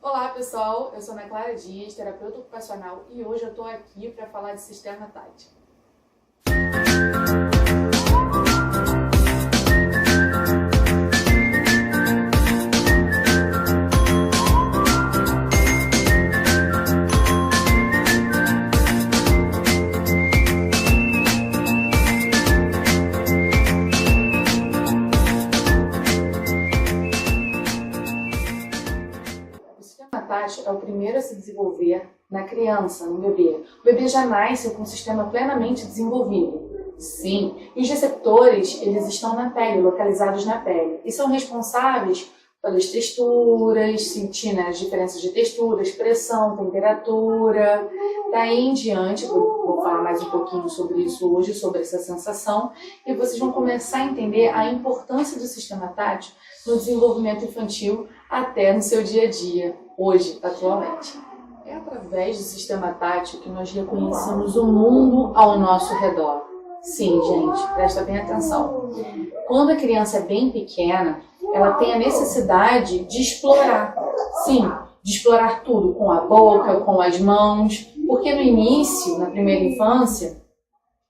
Olá pessoal, eu sou Ana Clara Dias, terapeuta ocupacional, e hoje eu estou aqui para falar de sistema tátil. O sistema tátil é o primeiro a se desenvolver na criança, no bebê. O bebê já nasce com um sistema plenamente desenvolvido. Sim, e os receptores, eles estão na pele, localizados na pele, e são responsáveis pelas texturas, sentir as diferenças de texturas, pressão, temperatura. Daí em diante, vou falar mais um pouquinho sobre isso hoje, sobre essa sensação, e vocês vão começar a entender a importância do sistema tátil no desenvolvimento infantil até no seu dia a dia, hoje, atualmente. É através do sistema tátil que nós reconhecemos o mundo ao nosso redor. Sim, gente, presta bem atenção. Quando a criança é bem pequena, ela tem a necessidade de explorar. Sim, de explorar tudo com a boca, com as mãos, porque no início, na primeira infância,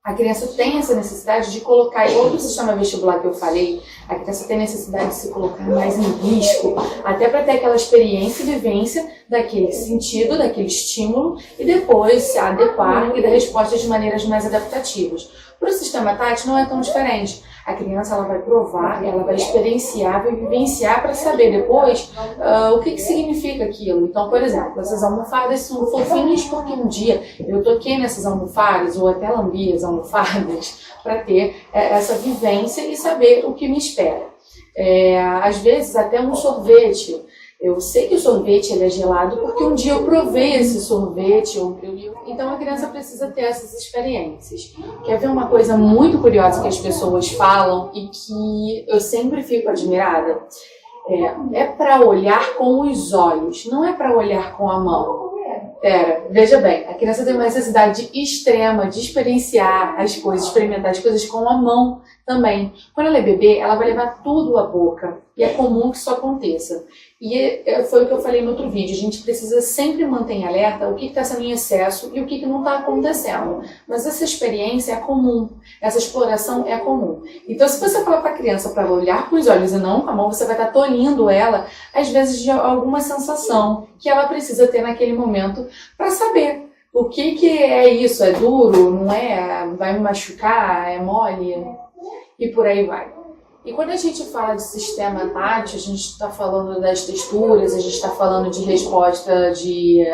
a criança tem essa necessidade de colocar, igual do sistema vestibular que eu falei, a criança tem necessidade de se colocar mais em risco, até para ter aquela experiência e vivência daquele sentido, daquele estímulo, e depois se adequar e dar respostas de maneiras mais adaptativas. Para o sistema tátil não é tão diferente. A criança ela vai provar, ela vai experienciar, vai vivenciar para saber depois o que significa aquilo. Então, por exemplo, essas almofadas são fofinhas porque um dia eu toquei nessas almofadas ou até lambi as almofadas para ter essa vivência e saber o que me espera. Às vezes até um sorvete. Eu sei que o sorvete ele é gelado porque um dia eu provei esse sorvete. Então a criança precisa ter essas experiências. Quer ver uma coisa muito curiosa que as pessoas falam e que eu sempre fico admirada? É para olhar com os olhos, não é para olhar com a mão. Veja bem, a criança tem uma necessidade extrema de experienciar as coisas, experimentar as coisas com a mão também. Quando ela é bebê, ela vai levar tudo à boca. E é comum que isso aconteça. E foi o que eu falei no outro vídeo. A gente precisa sempre manter em alerta o que está sendo em excesso e o que não está acontecendo. Mas essa experiência é comum. Essa exploração é comum. Então, se você falar para a criança para olhar com os olhos e não com a mão, você vai estar tolhindo ela, às vezes, de alguma sensação que ela precisa ter naquele momento para saber. O que é isso? É duro? Não é? Vai me machucar? É mole? E por aí vai. E quando a gente fala de sistema tátil, a gente está falando das texturas, a gente está falando de resposta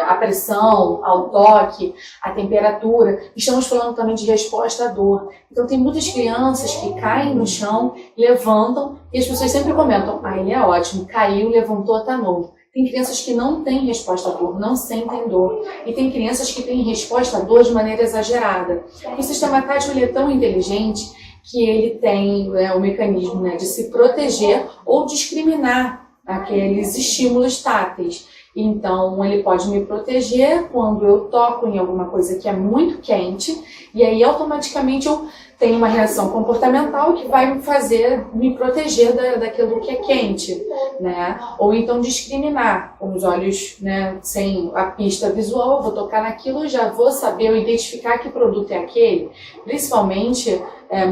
à pressão, ao toque, à temperatura. Estamos falando também de resposta à dor. Então tem muitas crianças que caem no chão, levantam e as pessoas sempre comentam: ele é ótimo, caiu, levantou, tá novo. Tem crianças que não têm resposta à dor, não sentem dor. E tem crianças que têm resposta à dor de maneira exagerada. O sistema tátil ele é tão inteligente que ele tem o mecanismo de se proteger ou discriminar aqueles estímulos táteis. Então, ele pode me proteger quando eu toco em alguma coisa que é muito quente, e aí automaticamente eu tenho uma reação comportamental que vai me fazer me proteger daquilo que é quente, né? Ou então discriminar com os olhos, sem a pista visual, eu vou tocar naquilo, já vou saber, eu identificar que produto é aquele. Principalmente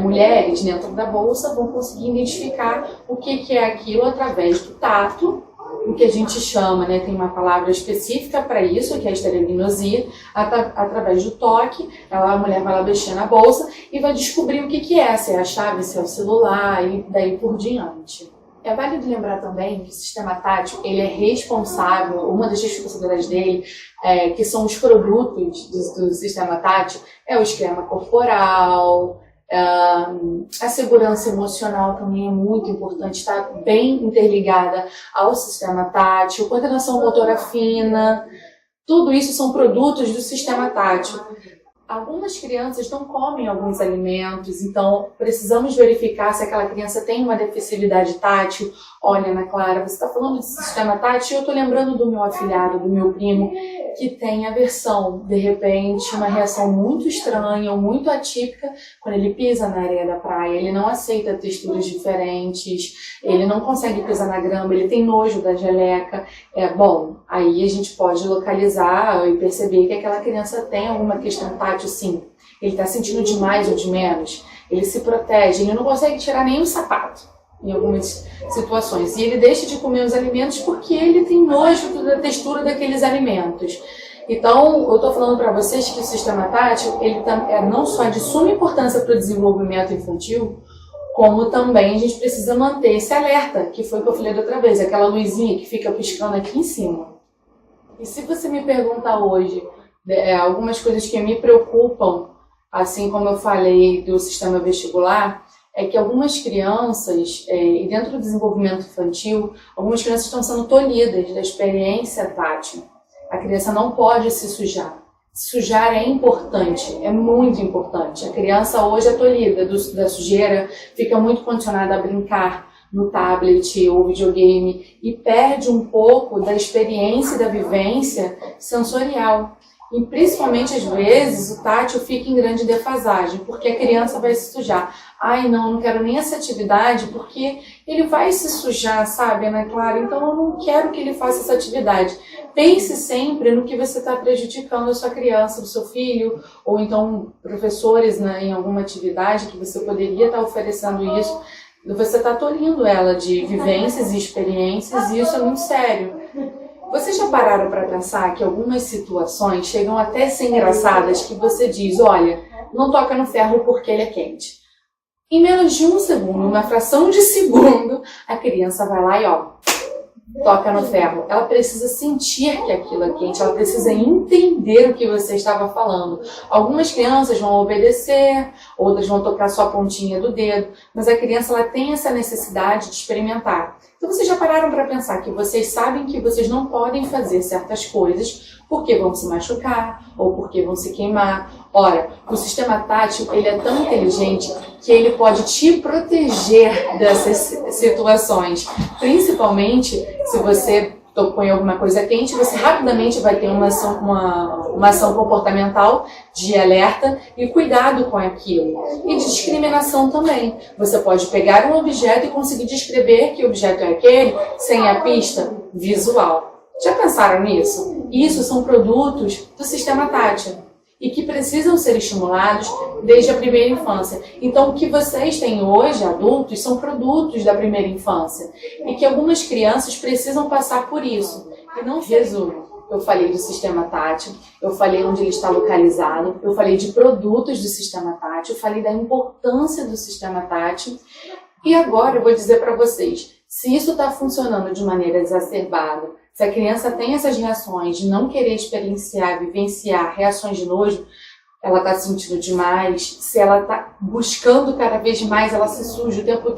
mulheres dentro da bolsa vão conseguir identificar o que é aquilo através do tato, o que a gente chama, tem uma palavra específica para isso, que é a estereognosia, através do toque, a mulher vai lá mexer na bolsa e vai descobrir o que é, se é a chave, se é o celular e daí por diante. É válido lembrar também que o sistema tátil ele é responsável, uma das responsabilidades dele, que são os produtos do sistema tátil, é o esquema corporal. A segurança emocional também é muito importante, está bem interligada ao sistema tátil, coordenação motora fina, tudo isso são produtos do sistema tátil. Algumas crianças não comem alguns alimentos, então precisamos verificar se aquela criança tem uma deficiência tátil. Olha, Ana Clara, você está falando de sistema tátil e eu estou lembrando do meu afilhado, do meu primo, que tem aversão, de repente uma reação muito estranha ou muito atípica quando ele pisa na areia da praia, ele não aceita texturas diferentes, ele não consegue pisar na grama, ele tem nojo da geleca. Bom, aí a gente pode localizar e perceber que aquela criança tem alguma questão tátil, sim. Ele está sentindo de mais ou de menos, ele se protege, ele não consegue tirar nenhum sapato em algumas situações. E ele deixa de comer os alimentos porque ele tem nojo da textura daqueles alimentos. Então, eu estou falando para vocês que o sistema tátil ele é não só de suma importância para o desenvolvimento infantil, como também a gente precisa manter esse alerta, que foi o que eu falei da outra vez, aquela luzinha que fica piscando aqui em cima. E se você me perguntar hoje algumas coisas que me preocupam, assim como eu falei do sistema vestibular, é que algumas crianças, e dentro do desenvolvimento infantil, algumas crianças estão sendo tolhidas da experiência tátil. A criança não pode se sujar. Sujar é importante, é muito importante. A criança hoje é tolhida da sujeira, fica muito condicionada a brincar no tablet ou videogame e perde um pouco da experiência e da vivência sensorial. E principalmente às vezes o tátil fica em grande defasagem, porque a criança vai se sujar. Ai, não quero nem essa atividade, porque ele vai se sujar, sabe, Ana Clara? Então eu não quero que ele faça essa atividade. Pense sempre no que você está prejudicando a sua criança, o seu filho, ou então professores, né, em alguma atividade que você poderia estar oferecendo isso. Você está tolhindo ela de vivências e experiências, e isso é muito sério. Vocês já pararam para pensar que algumas situações chegam até a ser engraçadas, que você diz, olha, não toca no ferro porque ele é quente. Em menos de um segundo, uma fração de segundo, a criança vai lá e toca no ferro. Ela precisa sentir que aquilo é quente, ela precisa entender o que você estava falando. Algumas crianças vão obedecer, outras vão tocar só a pontinha do dedo, mas a criança ela tem essa necessidade de experimentar. Então vocês já pararam para pensar que vocês sabem que vocês não podem fazer certas coisas porque vão se machucar ou porque vão se queimar. Ora, o sistema tátil ele é tão inteligente que ele pode te proteger dessas situações. Principalmente se você tocou em alguma coisa quente, você rapidamente vai ter uma ação comportamental de alerta e cuidado com aquilo. E de discriminação também. Você pode pegar um objeto e conseguir descrever que objeto é aquele sem a pista visual. Já pensaram nisso? Isso são produtos do sistema tátil e que precisam ser estimulados desde a primeira infância. Então, o que vocês têm hoje, adultos, são produtos da primeira infância e que algumas crianças precisam passar por isso. E não resumo. Eu falei do sistema tátil, eu falei onde ele está localizado, eu falei de produtos do sistema tátil, eu falei da importância do sistema tátil. E agora eu vou dizer para vocês, se isso está funcionando de maneira exacerbada, se a criança tem essas reações de não querer experienciar, vivenciar reações de nojo, ela está sentindo demais, se ela está buscando cada vez mais, ela se suja o tempo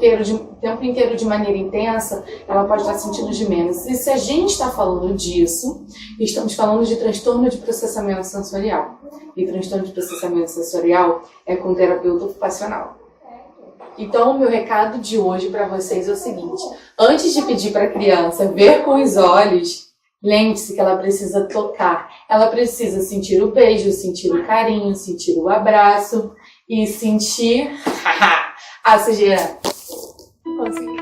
inteiro de maneira intensa, ela pode estar sentindo de menos. E se a gente está falando disso, estamos falando de transtorno de processamento sensorial. E transtorno de processamento sensorial é com terapeuta ocupacional. Então, o meu recado de hoje para vocês é o seguinte: antes de pedir para a criança ver com os olhos, lembre-se que ela precisa tocar, ela precisa sentir o beijo, sentir o carinho, sentir o abraço e sentir a sujeira. Consegui.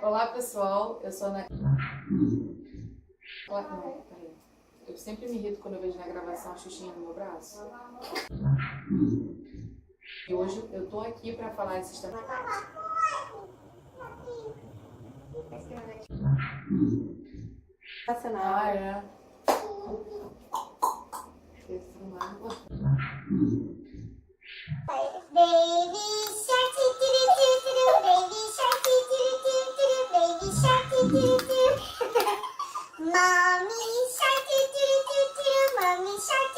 Olá pessoal, eu sou a Ana. Eu sempre me irrito quando eu vejo na gravação a Xuxinha no meu braço. E hoje eu tô aqui pra falar de sistema. Ah, é. Baby shark, baby shark, baby shark, mommy shark, mommy shark,